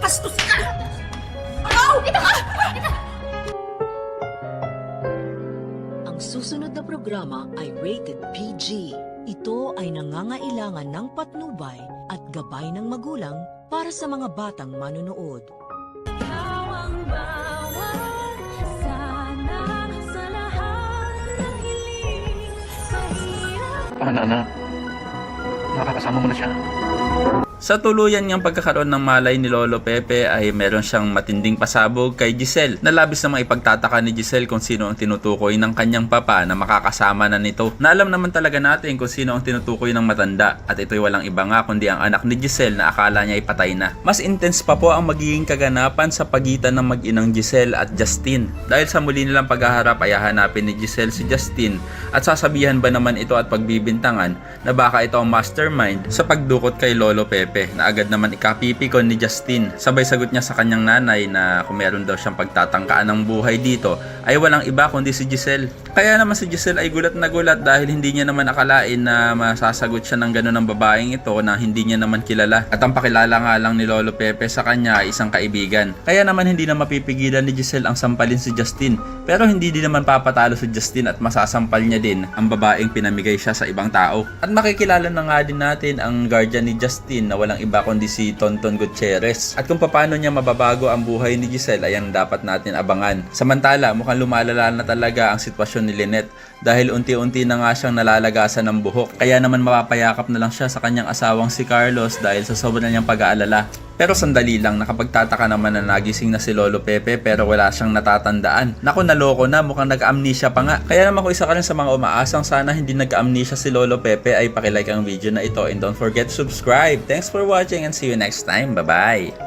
Bastos ka! Oh! Dito ka! Ang susunod na programa ay rated PG. Ito ay nangangailangan ng patnubay at gabay ng magulang para sa mga batang manunood. Paano na? Nakakasama mo na siya. Sa tuluyan niyang pagkakaroon ng malay ni Lolo Pepe ay meron siyang matinding pasabog kay Giselle na labis namang ipagtataka ni Giselle kung sino ang tinutukoy ng kanyang papa na makakasama na nito. Na alam naman talaga natin kung sino ang tinutukoy ng matanda at ito'y walang iba nga kundi ang anak ni Giselle na akala niya ay patay na. Mas intense pa po ang magiging kaganapan sa pagitan ng mag-inang Giselle at Justin. Dahil sa muli nilang paghaharap ay hahanapin ni Giselle si Justin at sasabihan ba naman ito at pagbibintangan na baka ito ang mastermind sa pagdukot kay Lolo Pepe na agad naman ikapipikon ni Justin. Sabay sagot niya sa kanyang nanay na kung meron daw siyang pagtatangkaan ng buhay dito ay walang iba kundi si Giselle. Kaya naman si Giselle ay gulat na gulat dahil hindi niya naman akalain na masasagot siya ng gano'n ng babaeng ito na hindi niya naman kilala. At ang pakilala nga lang ni Lolo Pepe sa kanya ay isang kaibigan. Kaya naman hindi na mapipigilan ni Giselle ang sampalin si Justin. Pero hindi din naman papatalo si Justin at masasampal niya din ang babaeng pinamigay siya sa ibang tao. At makikilala na nga din natin ang guardian ni Justin na walang iba kundi si Tonton Gutierrez. At kung paano niya mababago ang buhay ni Giselle ay ang dapat natin abangan. Samantala, mukhang lumalala na talaga ang sitwasyon ni Lynette dahil unti-unti na nga siyang nalalagasan ng buhok. Kaya naman mapapayakap na lang siya sa kanyang asawang si Carlos dahil sa sobrang niyang pag-aalala. Pero sandali lang, nakapagtataka naman na nagising na si Lolo Pepe pero wala siyang natatandaan. Naku, naloko na, mukhang nag-amnesia pa nga. Kaya naman kung isa ka rin sa mga umaasang sana hindi nag-amnesia si Lolo Pepe ay pakilike ang video na ito and don't forget to subscribe. Thanks for watching and see you next time. Bye-bye!